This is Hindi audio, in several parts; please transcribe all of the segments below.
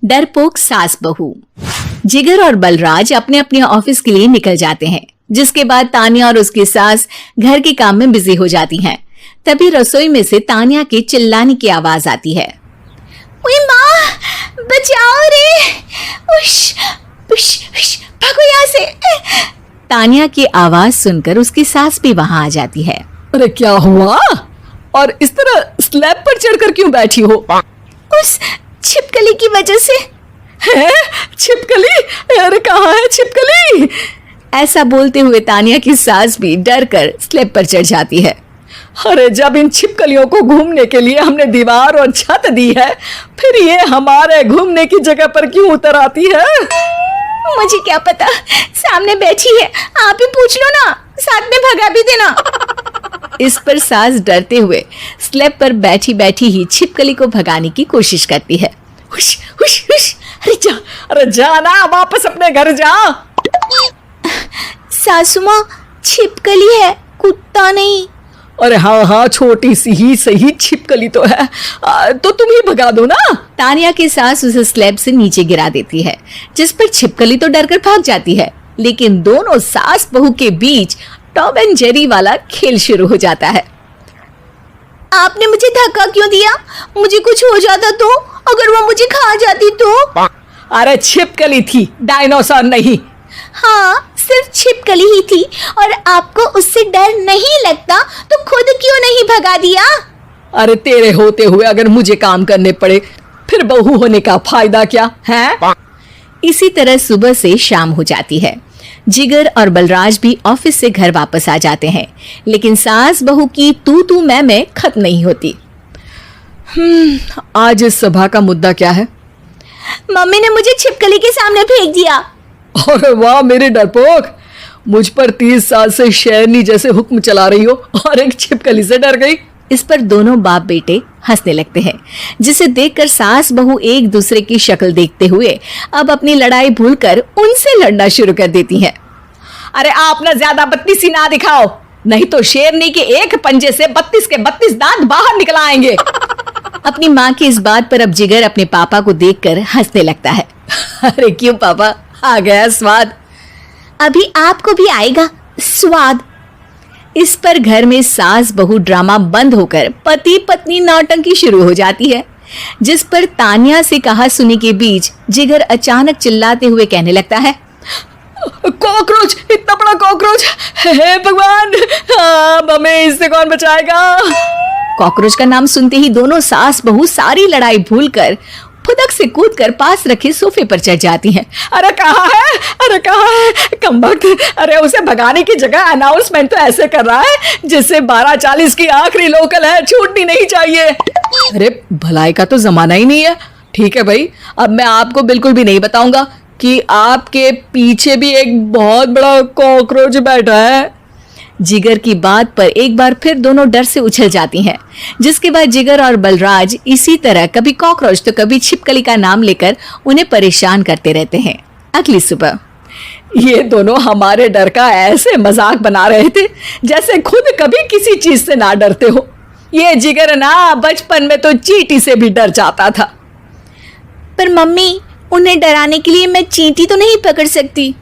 डरपोक सास बहू। जिगर और बलराज अपने अपने ऑफिस के लिए निकल जाते हैं, जिसके बाद तानिया और उसकी सास घर के काम में बिजी हो जाती हैं। तभी रसोई में से तानिया के चिल्लाने की आवाज आती है। ओए माँ, बचाओ रे, उश, उश, उश, भागो यहाँ से। तानिया की आवाज सुनकर उसकी सास भी वहां आ जाती है। अरे क्या हुआ? और इस तरह स्लैब पर चढ़कर क्यों बैठी हो? उस छिपकली की वजह से। है? छिपकली? अरे कहाँ है छिपकली? ऐसा बोलते हुए तानिया की सास भी डर कर स्लैब पर चढ़ जाती है। अरे जब इन छिपकलियों को घूमने के लिए हमने दीवार और छत दी है, फिर ये हमारे घूमने की जगह पर क्यों उतर आती है? मुझे क्या पता, सामने बैठी है, आप ही पूछ लो ना, साथ में भगा भी देना। इस पर सास डरते हुए स्लैब पर बैठी बैठी ही छिपकली को भगाने की कोशिश करती है। हुश, हुश, हुश, अरे जा ना, वापस अपने घर जा। सासू माँ, छिपकली है, कुत्ता नहीं। अरे हाँ, छोटी सी ही सही छिपकली तो है, तो तुम ही भगा दो ना। तानिया की सास उसे स्लैब से नीचे गिरा देती है, जिस पर छिपकली तो डरकर भाग जाती है, लेकिन दोनों सास बहू के बीच टॉम एंड जेरी वाला खेल शुरू हो जाता है। आपने मुझे धक्का क्यों दिया? मुझे कुछ हो जाता तो? अगर वो मुझे खा जाती तो? अरे छिपकली थी, डायनासोर नहीं। हाँ, सिर्फ छिपकली ही थी, और आपको उससे डर नहीं लगता तो खुद क्यों नहीं भगा दिया? अरे तेरे होते हुए अगर मुझे काम करने पड़े, फिर बहू होने का फायदा क्या है? इसी तरह सुबह से शाम हो जाती है। जिगर और बलराज भी ऑफिस से घर वापस आ जाते हैं, लेकिन सास बहू की तू मैं खत्म नहीं होती। आज इस सभा का मुद्दा क्या है? मम्मी ने मुझे छिपकली के सामने फेंक दिया। अरे वाह मेरे डरपोक, मुझ पर 30 साल से शेरनी जैसे हुक्म चला रही हो और एक छिपकली से डर गई। इस पर दोनों बाप बेटे हंसने लगते हैं, जिसे देखकर सास बहू एक दूसरे की शक्ल देखते हुए अब अपनी लड़ाई भूलकर उनसे लड़ना शुरू कर देती हैं। अरे आप ना ज्यादा बत्तीसी ना दिखाओ, नहीं तो शेरनी के एक पंजे से 32 के 32 दांत बाहर निकल आएंगे। अपनी माँ की इस बात पर अब जिगर अपने पापा को देखकर हंसने लगता है। अरे क्यों पापा, आ गया स्वाद। अभी आपको भी आएगा स्वाद। इस पर घर में सास बहू ड्रामा बंद होकर पति पत्नी नौटंकी शुरू हो जाती है, जिस पर तानिया से कहा सुनी के बीच जिगर अचानक चिल्लाते हुए कहने लगता है। कॉकरोच, इतना बड़ा कॉकरोच, हे भगवान, हमें इससे कौन बचाएगा? कॉकरोच का नाम सुनते ही दोनों सास बहू सारी लड़ाई भूलकर फुदक से कूदकर पास रखे सोफे पर चढ़ जाती हैं। अरे कहाँ है, अरे कहाँ है कमबख्त? अरे उसे भगाने की जगह अनाउंसमेंट तो ऐसे कर रहा है जिससे 12:40 की आखिरी लोकल है, छूटनी नहीं चाहिए। अरे भलाई का तो जमाना ही नहीं है। ठीक है भाई, अब मैं आपको बिल्कुल भी नहीं बताऊंगा कि आपके पीछे भी एक बहुत बड़ा कॉकरोच बैठा है। जिगर की बात पर एक बार फिर दोनों डर से उछल जाती हैं, जिसके बाद जिगर और बलराज इसी तरह कभी कॉकरोच तो कभी छिपकली का नाम लेकर उन्हें परेशान करते रहते हैं। अगली सुबह ये दोनों हमारे डर का ऐसे मजाक बना रहे थे जैसे खुद कभी किसी चीज से ना डरते हो। ये जिगर ना बचपन में तो चींटी से भी डर जाता था। पर मम्मी, उन्हें डराने के लिए मैं चींटी तो नहीं पकड़ सकती।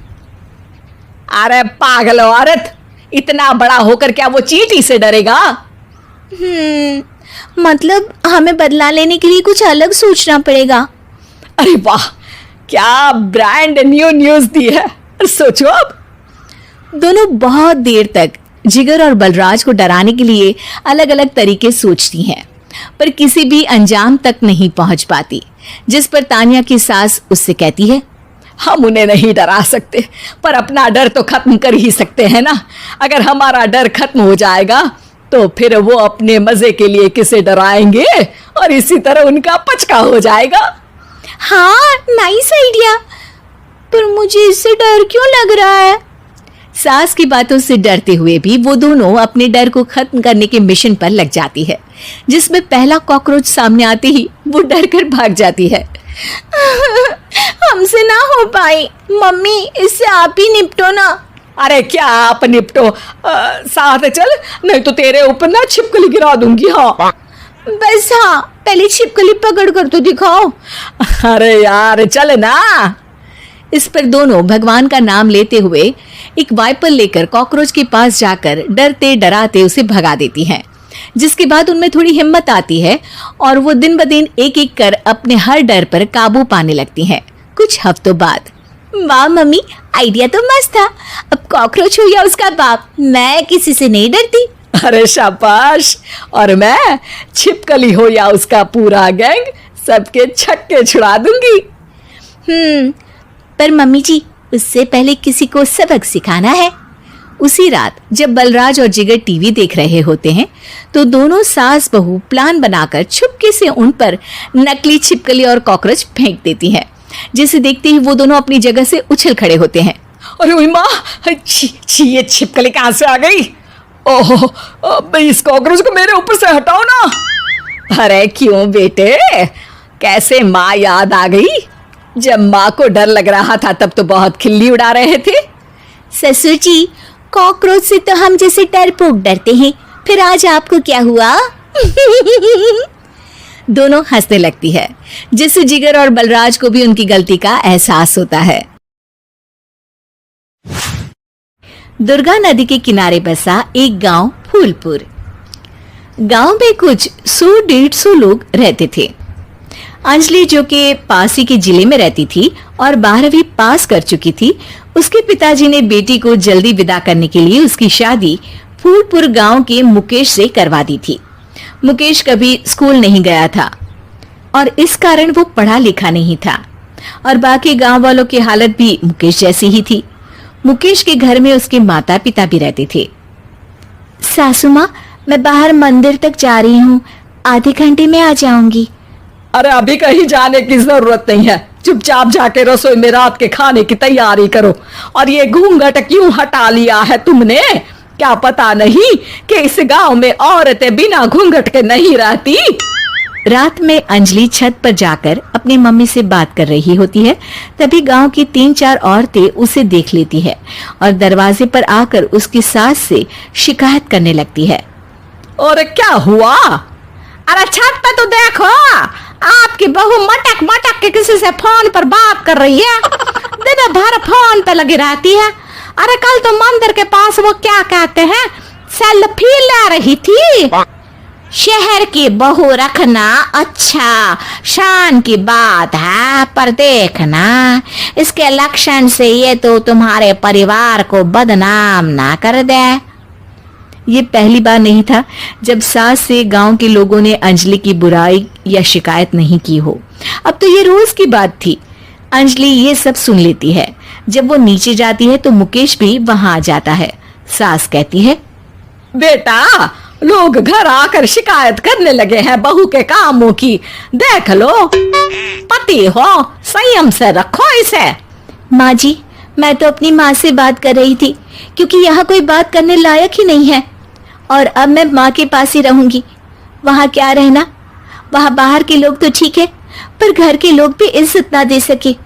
अरे पागल औरत, इतना बड़ा होकर क्या वो चींटी से डरेगा? मतलब हमें बदला लेने के लिए कुछ अलग सोचना पड़ेगा। अरे वाह, क्या ब्रांड न्यू न्यूज दी है। सोचो अब। दोनों बहुत देर तक जिगर और बलराज को डराने के लिए अलग अलग तरीके सोचती हैं, पर किसी भी अंजाम तक नहीं पहुंच पाती, जिस पर तानिया की सास उससे कहती है। हम उन्हें नहीं डरा सकते, पर अपना डर तो खत्म कर ही सकते हैं ना। अगर हमारा डर खत्म हो जाएगा तो फिर वो अपने मजे के लिए किसे डराएंगे और इसी तरह उनका पचका हो जाएगा। हाँ, नाइस आइडिया, पर मुझे इससे डर क्यों लग रहा है? सास की बातों से डरते हुए भी वो दोनों अपने डर को खत्म करने के मिशन पर लग जाती है, जिसमें पहला कॉकरोच सामने आते ही वो डर कर भाग जाती है। हमसे ना हो पाई मम्मी, इससे आप ही निपटो ना। अरे क्या आप निपटो, साथ चल, नहीं तो तेरे ऊपर ना छिपकली गिरा दूंगी। हाँ बस हाँ, पहले छिपकली पकड़ कर तो दिखाओ। अरे यार चल ना। इस पर दोनों भगवान का नाम लेते हुए एक वाइपर लेकर कॉकरोच के पास जाकर डरते डराते उसे भगा देती हैं, जिसके बाद उनमें थोड़ी हिम्मत आती है और वो दिन ब दिन एक एक कर अपने हर डर पर काबू पाने लगती हैं। कुछ हफ्तों बाद, वाह मम्मी, आइडिया तो मस्त था। अब कॉकरोच हो या उसका बाप, मैं किसी से नहीं डरती। अरे शाबाश। और मैं छिपकली हो या उसका पूरा गैंग, सबके छक्के छुड़ा दूंगी। पर मम्मी जी, उससे पहले किसी को सबक सिखाना है। उसी रात जब बलराज और जिगर टीवी देख रहे होते हैं तो दोनों सास बहू प्लान बनाकर छुपके से उन पर नकली छिपकली और कॉकरोच फेंक देती हैं, जिसे देखते ही वो दोनों अपनी जगह से उछल खड़े होते हैं। अरे ओए माँ, छी ये छिपकली कहाँ से आ गई? ओह, अब इस कॉकरोच को मेरे ऊपर से हटाओ ना। अरे क्यों बेटे, कैसे माँ याद आ गई? जब माँ को डर लग रहा था तब तो बहुत खिल्ली उड़ा रहे थे। ससुर जी, कॉकरोच से तो हम जैसे डरपोक डरते हैं, फिर आज आपको क्या हुआ? दोनों हंसने लगती है, जिससे जिगर और बलराज को भी उनकी गलती का एहसास होता है। दुर्गा नदी के किनारे बसा एक गांव फूलपुर। गांव में कुछ 100-150 लोग रहते थे। अंजलि, जो कि पास ही के जिले में रहती थी और 12वीं पास कर चुकी थी, उसके पिताजी ने बेटी को जल्दी विदा करने के लिए उसकी शादी फूलपुर गांव के मुकेश से करवा दी थी। मुकेश कभी स्कूल नहीं गया था और इस कारण वो पढ़ा लिखा नहीं था और बाकी गांव वालों की हालत भी मुकेश जैसी ही थी। मुकेश के घर में उसके माता पिता भी रहते थे। सासू माँ, मैं बाहर मंदिर तक जा रही हूँ, आधे घंटे में आ जाऊंगी। अरे अभी कहीं जाने की जरूरत नहीं है, चुपचाप जाके रसोई में रात के खाने की तैयारी करो। और ये घूंघट क्यों हटा लिया है तुमने? क्या पता नहीं कि इस गांव में औरतें बिना घूंघट के नहीं रहती? रात में अंजलि छत पर जाकर अपनी मम्मी से बात कर रही होती है। तभी गांव की 3-4 औरतें उसे देख लेती है और दरवाजे पर आकर उसकी सास से शिकायत करने लगती है। और क्या हुआ? अरे छत पे तो देखो, आपकी बहू मटक मटक के किसी से फोन पर बात कर रही है। दिन भर फोन पे लगी रहती है। अरे कल तो मंदिर के पास वो क्या कहते हैं, सेल्फी ले रही थी। शहर की बहू रखना अच्छा शान की बात है, पर देखना इसके लक्षण से ये तो तुम्हारे परिवार को बदनाम ना कर दे। ये पहली बार नहीं था जब सास से गांव के लोगों ने अंजलि की बुराई या शिकायत नहीं की हो। अब तो ये रोज की बात थी। अंजलि ये सब सुन लेती है। जब वो नीचे जाती है तो मुकेश भी वहां आ जाता है। सास कहती है, बेटा, लोग घर आकर शिकायत करने लगे हैं बहू के कामों की, देख लो। पति हो, संयम से रखो इसे। माँ जी, मैं तो अपनी माँ से बात कर रही थी, क्योंकि यहाँ कोई बात करने लायक ही नहीं है और अब मैं माँ के पास ही रहूंगी। वहाँ क्या रहना, वहाँ बाहर के लोग तो ठीक है, पर घर के लोग भी इज्जत ना दे सके।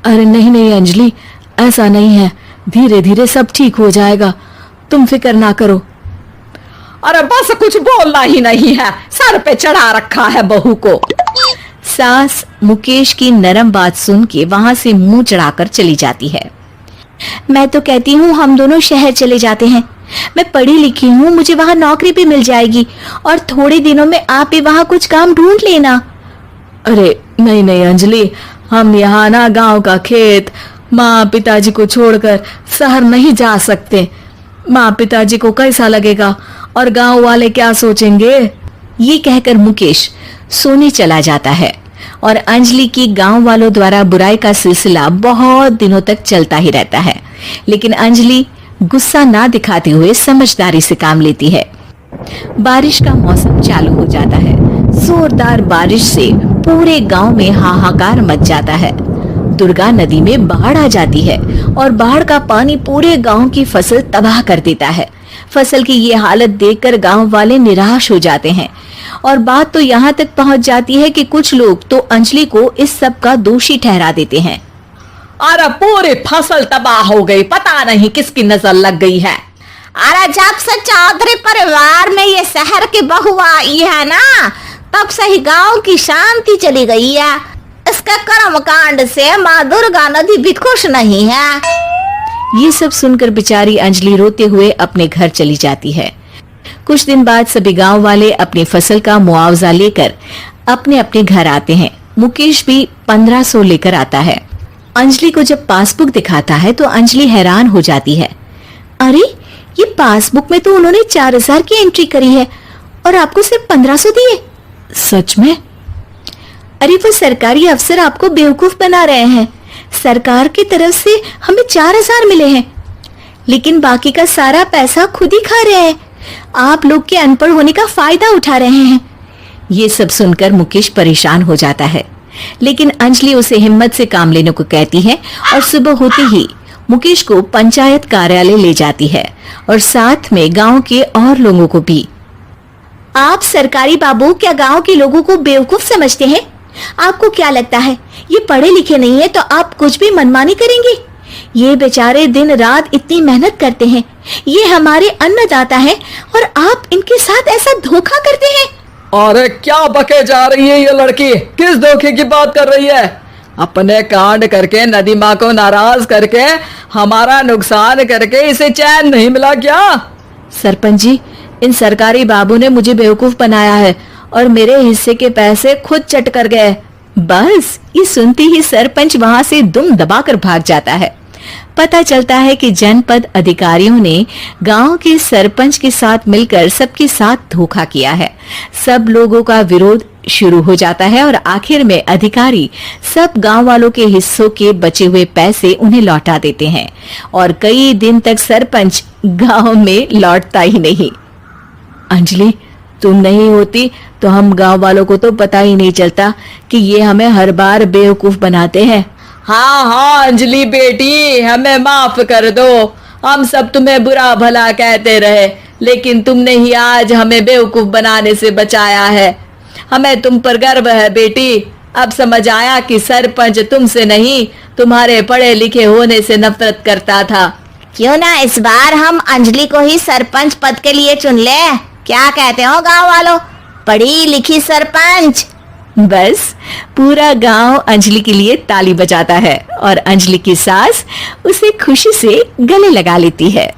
अरे नहीं नहीं अंजलि, ऐसा नहीं है, धीरे धीरे सब ठीक हो जाएगा, तुम फिक्र ना करो। अरे बस कुछ बोलना ही नहीं है, सर पे चढ़ा रखा है बहू को। सास मुकेश की नरम बात सुन के वहां से मुंह चढ़ाकर चली जाती है। मैं तो कहती हूँ हम दोनों शहर चले जाते हैं। मैं पढ़ी लिखी हूँ, मुझे वहाँ नौकरी भी मिल जाएगी और थोड़े दिनों में आप भी वहाँ कुछ काम ढूंढ लेना। अरे नहीं नहीं अंजलि, हम यहाँ ना गांव का खेत, माँ पिताजी को छोड़कर शहर नहीं जा सकते। माँ पिताजी को कैसा लगेगा और गांव वाले क्या सोचेंगे? ये कहकर मुकेश सोने चला जाता है और अंजलि की गांव वालों द्वारा बुराई का सिलसिला बहुत दिनों तक चलता ही रहता है। लेकिन अंजलि गुस्सा ना दिखाते हुए समझदारी से काम लेती है। बारिश का मौसम चालू हो जाता है। जोरदार बारिश से पूरे गांव में हाहाकार मच जाता है। दुर्गा नदी में बाढ़ आ जाती है और बाढ़ का पानी पूरे गांव की फसल तबाह कर देता है। फसल की ये हालत देखकर गांव वाले निराश हो जाते हैं और बात तो यहाँ तक पहुँच जाती है कि कुछ लोग तो अंजलि को इस सब का दोषी ठहरा देते हैं। अरे पूरी फसल तबाह हो गई, पता नहीं किसकी नजर लग गई है। अरे जब से चौधरी परिवार में ये शहर की बहू आई है ना, तब से ही गांव की शांति चली गई है। इसके कर्म कांड से माँ दुर्गा नदी भी खुश नहीं है। ये सब सुनकर बेचारी अंजलि रोते हुए अपने घर चली जाती है। कुछ दिन बाद सभी गांव वाले अपनी फसल का मुआवजा लेकर अपने अपने घर आते हैं। मुकेश भी 1500 लेकर आता है। अंजलि को जब पासबुक दिखाता है तो अंजलि हैरान हो जाती है। अरे, ये पासबुक में तो उन्होंने 4000 की एंट्री करी है और आपको सिर्फ 1500 दिए। सच में? अरे, वो सरकारी अफसर आपको बेवकूफ बना रहे हैं। सरकार की तरफ से हमें 4000 मिले हैं, लेकिन बाकी का सारा पैसा खुद ही खा रहे हैं। आप लोग के अनपढ़ होने का फायदा उठा रहे हैं। ये सब सुनकर मुकेश परेशान हो जाता है, लेकिन अंजलि उसे हिम्मत से काम लेने को कहती है और सुबह होते ही मुकेश को पंचायत कार्यालय ले जाती है और साथ में गांव के और लोगों को भी। आप सरकारी बाबू क्या गांव के लोगों को बेवकूफ समझते हैं? आपको क्या लगता है ये पढ़े लिखे नहीं है तो आप कुछ भी मनमानी करेंगे? ये बेचारे दिन रात इतनी मेहनत करते हैं, ये हमारे अन्नदाता हैं और आप इनके साथ ऐसा धोखा करते हैं। अरे क्या बके जा रही है ये लड़की, किस धोखे की बात कर रही है? अपने कांड करके नदी माँ को नाराज करके हमारा नुकसान करके इसे चैन नहीं मिला क्या? सरपंच जी, इन सरकारी बाबू ने मुझे बेवकूफ बनाया है और मेरे हिस्से के पैसे खुद चट कर गए। बस ये सुनते ही सरपंच वहां से दुम दबाकर भाग जाता है। पता चलता है कि जनपद अधिकारियों ने गांव के सरपंच के साथ मिलकर सबके साथ धोखा किया है। सब लोगों का विरोध शुरू हो जाता है और आखिर में अधिकारी सब गांव वालों के हिस्सों के बचे हुए पैसे उन्हें लौटा देते हैं और कई दिन तक सरपंच गांव में लौटता ही नहीं। अंजलि, तुम नहीं होती तो हम गांव वालों को तो पता ही नहीं चलता कि ये हमें हर बार बेवकूफ बनाते हैं। हाँ हाँ अंजलि बेटी, हमें माफ कर दो। हम सब तुम्हें बुरा भला कहते रहे, लेकिन तुमने ही आज हमें बेवकूफ बनाने से बचाया है। हमें तुम पर गर्व है बेटी। अब समझ आया कि सरपंच तुमसे नहीं, तुम्हारे पढ़े लिखे होने से नफरत करता था। क्यों ना इस बार हम अंजलि को ही सरपंच पद के लिए चुन ले? क्या कहते हो गांव वालों? पढ़ी लिखी सरपंच। बस पूरा गांव अंजलि के लिए ताली बजाता है और अंजलि की सास उसे खुशी से गले लगा लेती है।